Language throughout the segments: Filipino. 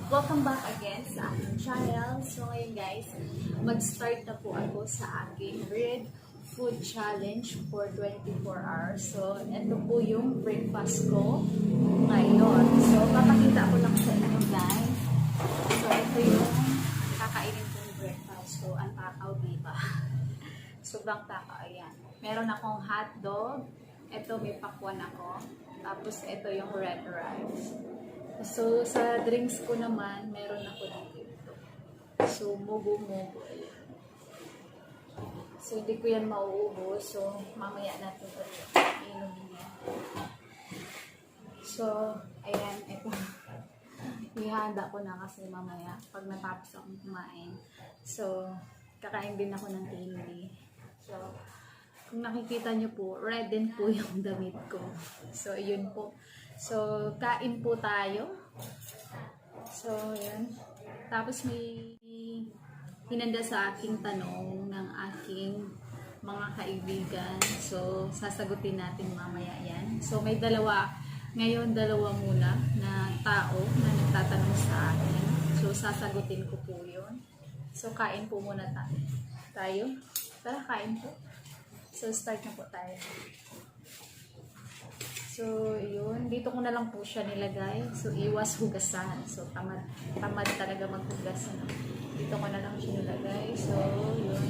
Welcome back again sa aking channel. So ngayon guys, mag-start na po ako sa aking Red Food Challenge for 24 hours. So ito po yung breakfast ko ngayon. So papakita ko lang sa inyo guys. So ito yung kakainin kong breakfast ko. Ang takaw, diba? Sobrang takaw, ayan. Meron akong hotdog. Ito may pakwan ako. Tapos ito yung red rice. So, sa drinks ko naman, meron ako dito. So, mugo-mugo. So, hindi ko yan mauubos. So, mamaya natin ulit inumin yan. So, ayan, ito. Ihanda ko na kasi mamaya pag natapos akong kumain. So, kakain din ako ng candy. So, kung nakikita nyo po, red din po yung damit ko. So, yun po. So, kain po tayo. So, yan. Tapos may hinanda sa aking tanong ng aking mga kaibigan. So, sasagutin natin mamaya yan. So, may dalawa muna na tao na nagtatanong sa akin. So, sasagutin ko po yun. So, kain po muna tayo. Tara, kain po. So, start na po tayo. So, yun. Dito ko na lang po siya nilagay. So, iwas hugasan. So, tamad talaga maghugas. Dito ko na lang siya nilagay. So, yun.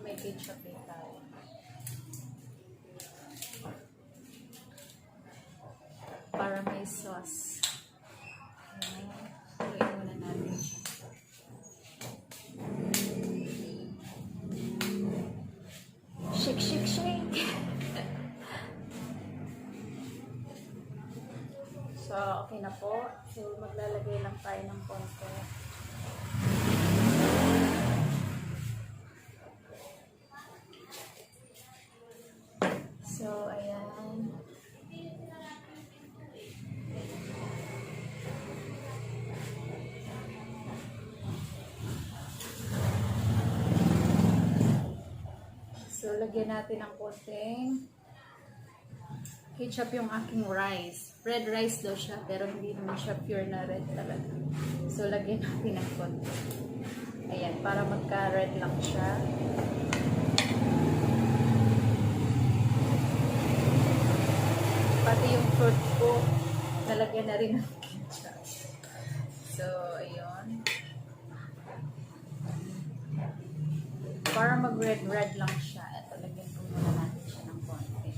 May ketchup din tayo. Para may sauce. Ayan. Haluin muna natin siya. Shake, shake, shake. So, okay na po. So, maglalagay lang tayo ng konti. So, ayan. So, lagyan natin ng konting ketchup yung aking rice. Red rice daw siya, pero hindi naman siya pure na red talaga. So, lagyan natin ng konti. Ayan, para magka-red lang siya. Pati yung fruit ko, nalagyan na rin ng ketchup. So, ayun. Para mag-red lang siya. Ito, lagyan po muna natin siya ng konti.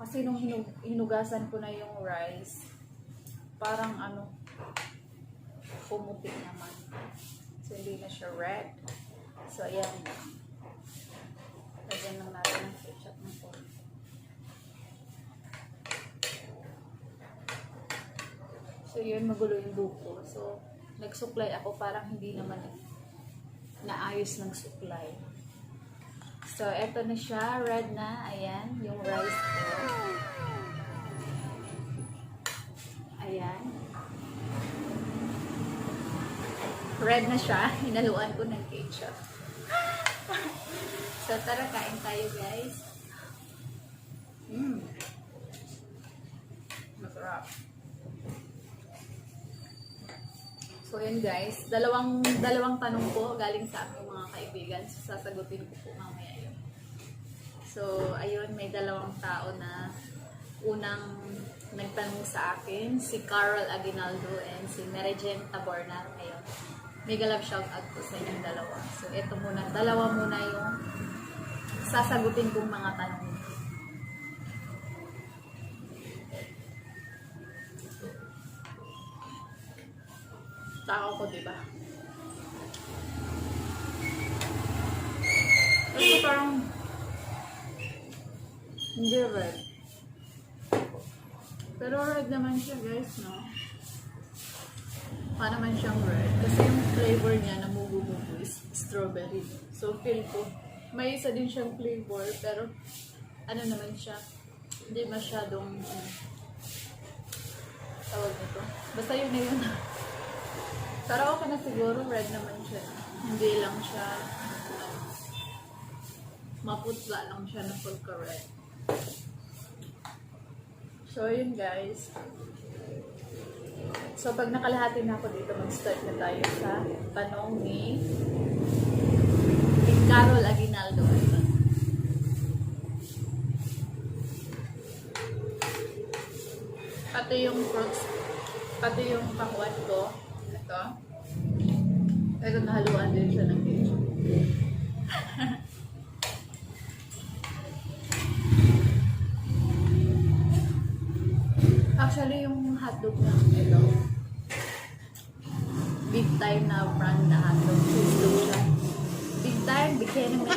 Kasi nung hinugasan ko na yung rice, parang pumuti naman. So, hindi na siya red. So, ayan. Lagyan lang natin ng ketchup ng konti. So, yun, magulo yung buko. So, nagsuklay ako, parang hindi naman naayos ng suklay. So, eto na siya. Red na. Ayan, yung rice ko. Ayan. Red na siya. Hinaluan ko ng ketchup. So, tara, kain tayo, guys. Masarap. So, yun guys. Dalawang tanong po galing sa aking mga kaibigan. So, sasagutin ko po mamaya yun. So, ayun, may dalawang tao na unang nagtanong sa akin. Si Carol Aguinaldo and si Merijen Taborna. Ayun. Mega love shoutout po sa inyong dalawa. So, ito muna. Dalawa muna yung sasagutin kong mga tanong. Tao ko, diba? Ito parang hindi red. Pero red naman siya, guys, no? Pa naman siyang red. Kasi yung flavor niya na mugu-mugu is strawberry. So, feel ko, may isa din siyang flavor, pero ano naman siya, hindi masyadong tawag nito. Basta yun na yun. Pero okay na siguro, red naman siya. Hindi lang siya Maputla lang siya na pagka red. So, yun guys. So, pag nakalahati na ako dito, mag-start na tayo sa tanong ni Carol Aguinaldo. Pati yung fruits, pati yung pakwan ko. Ito. Ito nahaluan din siya ng ketchup. Actually, yung hotdog na ito, big time na brand na hotdog. Cheese dog siya. Big time, big naman.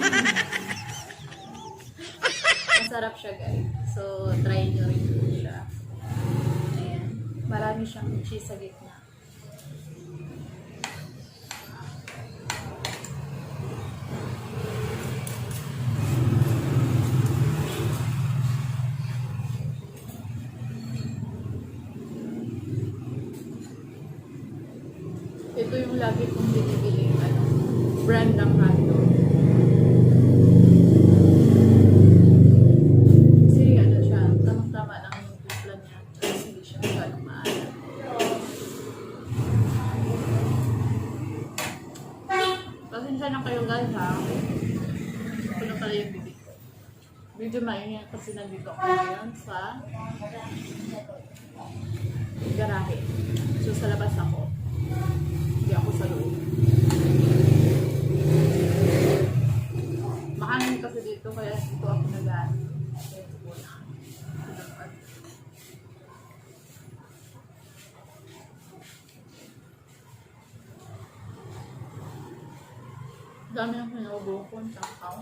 Masarap siya guys. So, try nyo rin siya. Ayan. Marami siyang cheese sa gitna. Ito yung lagi kong binibili brand ng hotdog. Kasi siya, tamang-tama lang yung timpla niya. Kasi hindi siya masyadong maalat. Pasensya na kayo guys ha. Ito na pala yung bibig ko. Medyo maingat kasi nandito ako ngayon sa garahe. So sa labas ako. Hindi ako sa loob. Mahangin kasi dito kaya dito ako nag-ano. Dami yung hinubo ko, takaw.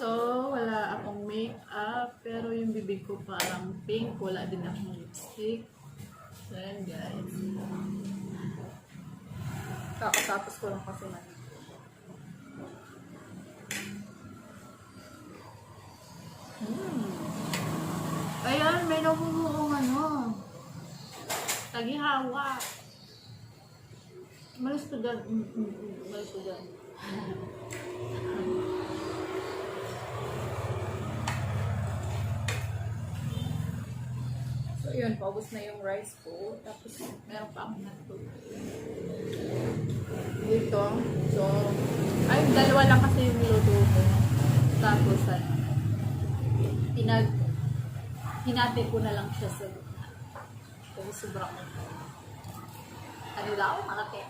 So, wala akong make-up, pero yung bibig ko parang pink, wala din akong lipstick. So, yan guys. Kakatapos ko lang kasi na. Ayan, may namumuong tagihawa. Malis ko dyan. Malis ko dyan. So, yun. Paubos na yung rice ko. Tapos, meron pa akong natulog. Dito. So, ay, dalawa lang kasi yung niluto ko. Tapos, hinati ko na lang siya sa gitna. Kasi sobrang ano daw, malaki.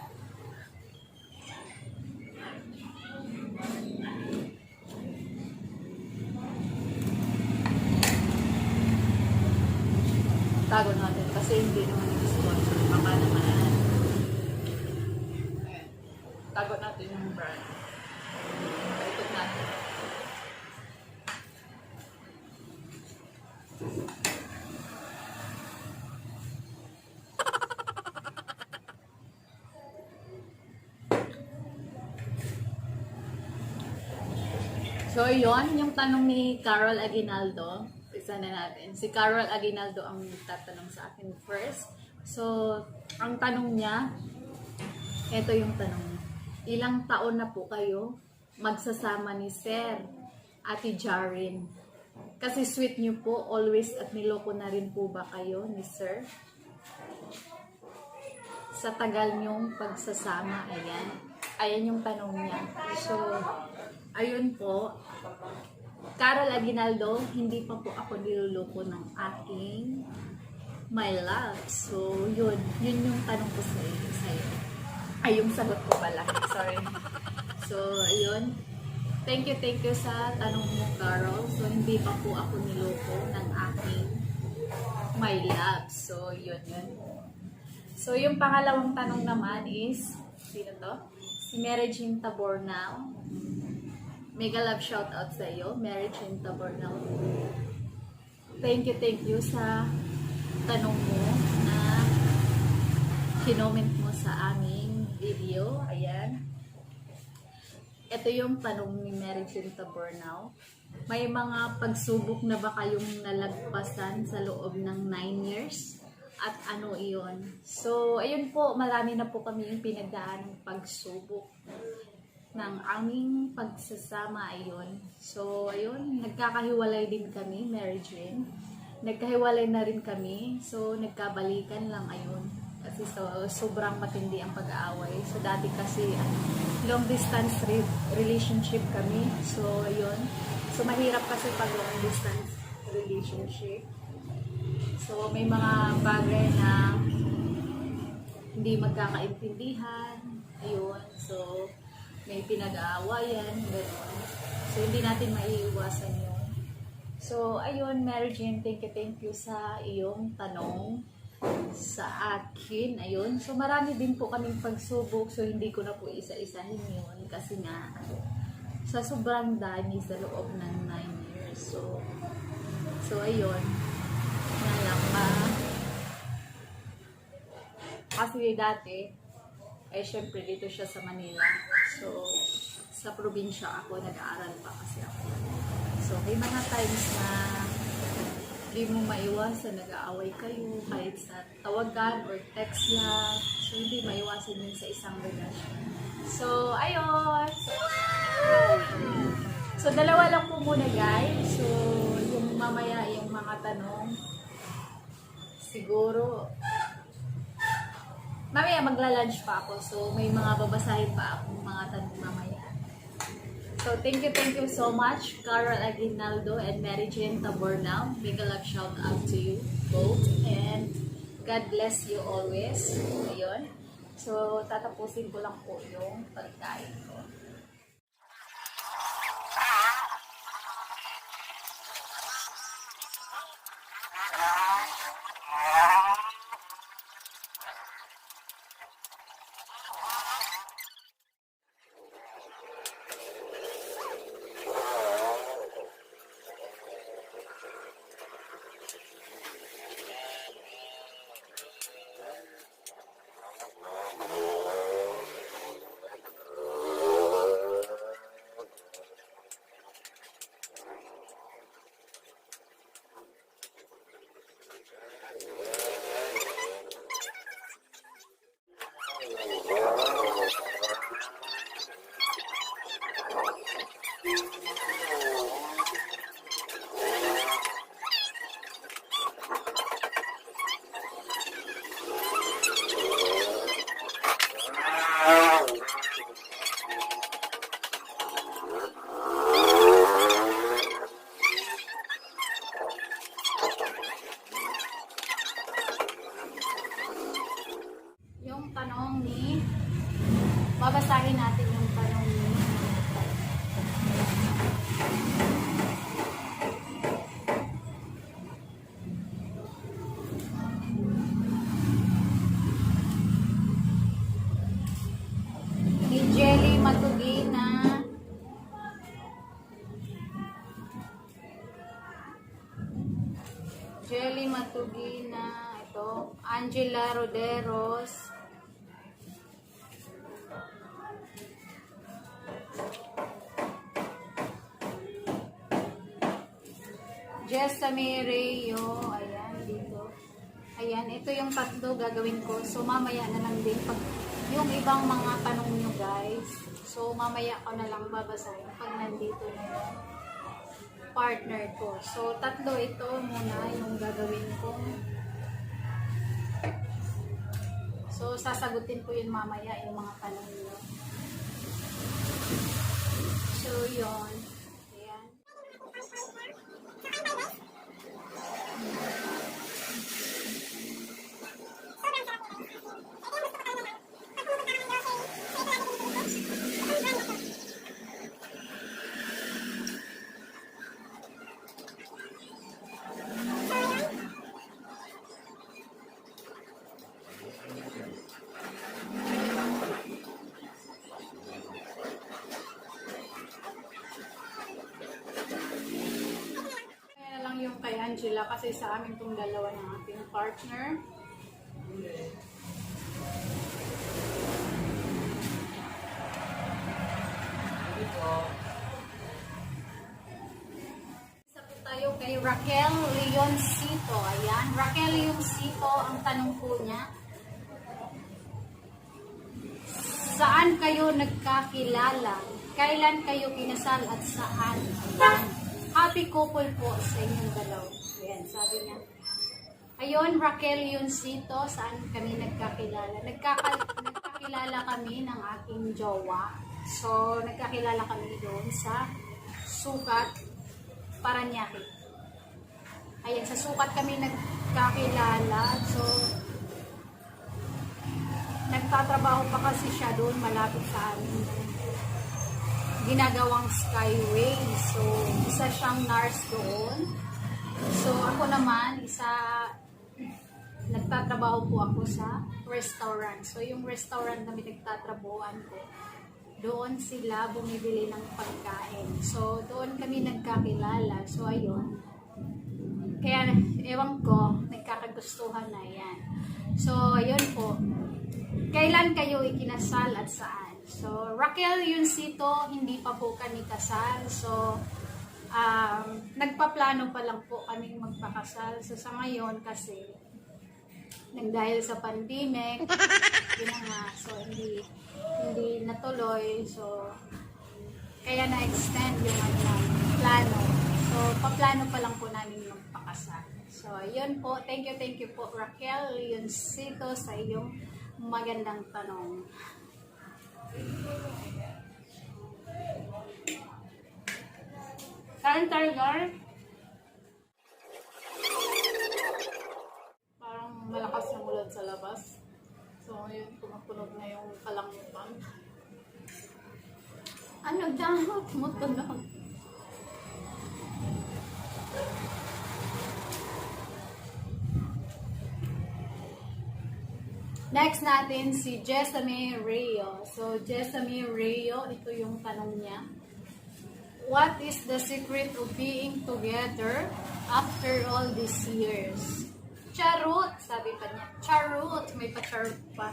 Tago natin kasi hindi naman i-sponsor. Baka naman. Ayan. Tago natin yung brand. Ikot natin. So, yun, yung tanong ni Carol Aguinaldo. Isa na natin. Si Carol Aguinaldo ang tatanong sa akin first. So, ang tanong niya, ito yung tanong niya. Ilang taon na po kayo magsasama ni Sir, Ate Jarin? Kasi sweet niyo po, always, at niloko na rin po ba kayo ni Sir? Sa tagal niyong pagsasama, ayan. Ayan yung tanong niya. So, ayun po, Carol Aguinaldo, hindi pa po ako niluloko ng aking my love. So, yun yung tanong ko sa'yo. Ay, yung sagot ko pala. Sorry. So, ayun. Thank you sa tanong mo, Carol. So, hindi pa po ako niloko ng aking my love. So, yun. So, yung pangalawang tanong naman is, sino to? Si Mary Jean Tabornal. Mega love shoutout sa iyo, Mary Jean Tabornal. Thank you sa tanong mo na kinoment mo sa aming video. Ayan. Ito yung tanong ni Mary Jean Tabornal. May mga pagsubok na ba kayong nalagpasan sa loob ng 9 years? at ano iyon. So, ayun po, marami na po kami yung pinagdaan ng pagsubok ng aming pagsasama ayun. So, ayun, nagkakahiwalay din kami, Mary Jane. Nagkahiwalay na rin kami. So, nagkabalikan lang ayun. Kasi sobrang matindi ang pag-aaway. So, dati kasi long distance relationship kami. So, ayun. So, mahirap kasi pag long distance relationship. So, may mga bagay na hindi magkakaintindihan. Ayun. So, may pinag-aawayan. Gano'n. So, hindi natin maiiwasan yun. So, ayun, Mary Jane, thank you sa iyong tanong sa akin. Ayun. So, marami din po kaming pagsubok. So, hindi ko na po isa-isahin yun. Kasi nga, sa sobrang dami sa loob ng 9 years. So ayun. Kasi dati, syempre dito siya sa Manila. So, sa probinsya ako, nag-aaral pa kasi ako. So, may mga times na di mo maiwasan, nag-aaway kayo, kahit sa tawagan or text lang. So, hindi maiwasan yun sa isang relasyon. So, ayun! So, dalawa lang po muna guys. So, yung mamaya, yung mga tanong, siguro, mamaya magla-lunch pa ako. So, may mga babasahin pa ako, mga tanong mamaya. So, thank you so much, Carol Aguinaldo and Mary Jane Tabornal. Big love shout out to you both. And God bless you always. Ayun. So, tatapusin ko lang po yung pagkain ko. Babasahin natin yung tanong ni Jelly Matugina. Jelly Matugina. Ito, Angela Roderos. Jessa Mireo, ayan, dito. Ayan, ito yung tatlo gagawin ko. So, mamaya na lang din. Pag yung ibang mga tanong nyo, guys. So, mamaya ko na lang babasahin pag nandito na yung partner ko. So, tatlo ito muna yung gagawin ko. So, sasagutin ko yun mamaya yung mga tanong nyo. So, yun. Kay Angela kasi sa amin itong dalawa ng ating partner. Isa po tayo kay Raquel Leoncito. Ayan, Raquel Leoncito, ang tanong po niya, saan kayo nagkakilala? Kailan kayo kinasal at saan? Ayan. Happy couple po sa inyong dalaw. Ayan, sabi niya. Ayun, Raquel Leoncito, saan kami nagkakilala? Nagkakilala kami ng aking jowa. So, nagkakilala kami doon sa Sukat, Paranaque. Ayan, sa Sukat kami nagkakilala. So, nagtatrabaho pa kasi siya doon, malapit sa amin. Ginagawang Skyway. So, isa siyang nurse doon. So, ako naman, nagtatrabaho po ako sa restaurant. So, yung restaurant na nagtatrabahoan ko, doon sila bumibili ng pagkain. So, doon kami nagkakilala. So, ayun. Kaya, ewan ko, nagkakagustuhan na yan. So, ayun po. Kailan kayo ikinasal at saan? So, Raquel Leoncito, hindi pa po kami kasal. So, nagpaplano pa lang po kaming magpakasal. So, sa ngayon kasi, dahil sa pandemic, yun na nga, so hindi natuloy, so kaya na-extend yung plano. So, paplano pa lang po namin magpakasal. So, yun po, thank you po Raquel Leoncito sa iyong magandang tanong. Kain tayo, guys. Parang malakas yung ulan sa labas. So, yun, pumupunog na yung kalangitan. Ano dyan? Tumutunog. Next natin si Jessamy Rayo. So, Jessamy Rayo, ito yung tanong niya. What is the secret of being together after all these years? Charot, sabi pa niya. Charot, may pa-charot pa.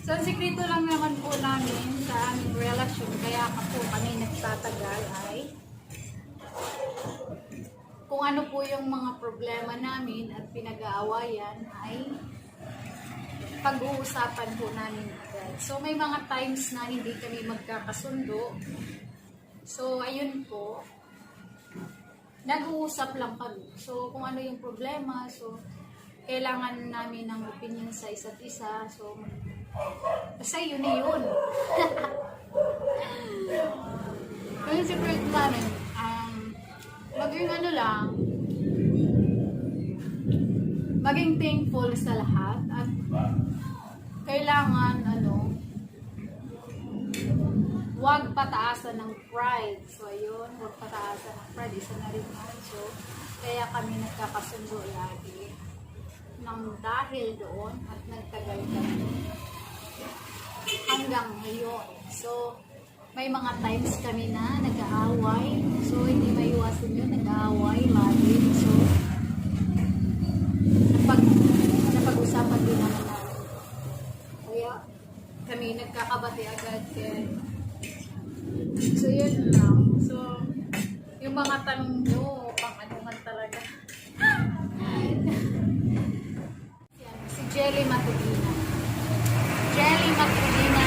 So, ang sekreto lang naman po namin sa aming relasyon, kaya po kami nagtatagal ay kung ano po yung mga problema namin at pinag-aawayan ay pag-uusapan po namin agad. So, may mga times na hindi kami magkakasundo. So, ayun po. Nag-uusap lang kami. So, kung ano yung problema, so, kailangan namin ng opinion sa isa't isa. So, basta yun na yun. Yung secret namin, maging ano lang, maging thankful sa lahat at kailangan huwag pataasan ng pride. So ayun, huwag pataasan ng pride, isa na rin yun. So kaya kami nagkakasundo lagi nang dahil doon at nagtagal kami hanggang ngayon. So may mga times kami na nag-aaway. So hindi maiwasan yun, nag-aaway lagi. So napag-usapan din naman namin. Kaya kami nagkakabati agad. So yun lang. So yung mga tanong nyo, pang ano man talaga. Yan, si Jelly Matulina. Jelly Matulina.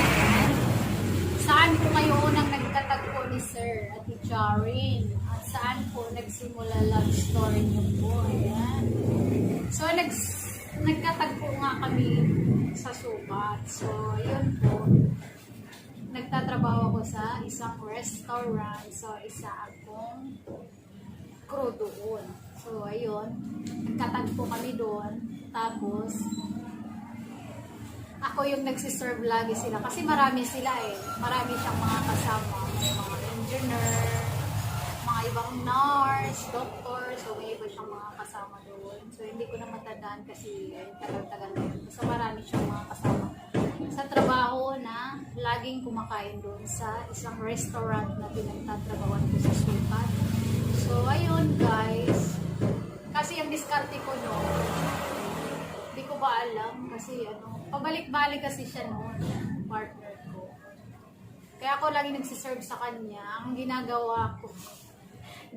Saan po kayo unang nagtatagpo ni Sir at ni Charin? At saan po nagsimula love story niyo po? Ayan. So, nagkatagpo nga kami sa Sukat. So, yun po. Nagtatrabaho ako sa isang restaurant. So, isa akong crew doon. So, ayun. Nagkatagpo kami doon. Tapos, ako yung nagsiserve lagi sila. Kasi marami sila eh. Marami siyang mga kasama. May mga engineer, mga ibang nurse, doctor. So, may iba siyang mga kasama doon. So, hindi ko na matandaan kasi tagal-tagal na yun. So, marami siyang mga kasama sa trabaho na laging kumakain doon sa isang restaurant na pinagtatrabawan ko sa Sukat. So, ayun guys. Kasi ang diskarte ko noon, hindi ko ba alam kasi pabalik-balik kasi siya noon, partner ko. Kaya ako lagi nagsiserve sa kanya. Ang ginagawa ko,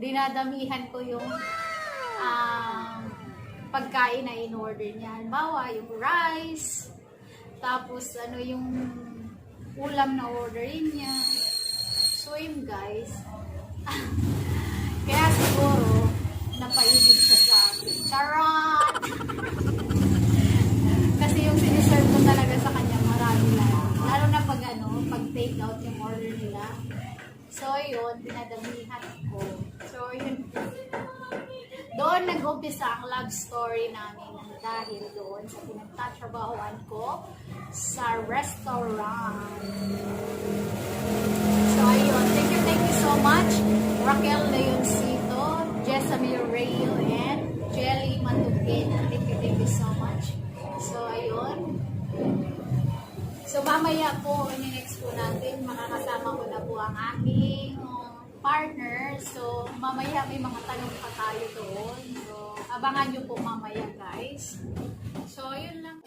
dinadamihan ko yung pagkain na in-order niya. Halimbawa, yung rice, tapos ano yung ulam na orderin niya. So yun guys. Kaya siguro napaibig siya sa akin. Charot! Kasi yung siniserve ko talaga sa kanya marami lang. Lalo na pag pag take out yung order nila. So yun, pinadamihan ko. So yun. Doon nag-umpisa ang love story namin dahil doon sa pinagtatrabahoan ko sa restaurant. So ayun, thank you so much Raquel Leoncito, Jessamine Rail, and Jelly Matugin. Thank you so much. So ayun. So mamaya po, next po natin, makakasama ko na po ang aking partner. So mamaya may mga tanong pa tayo doon. So abangan nyo po mamaya guys. So yun lang.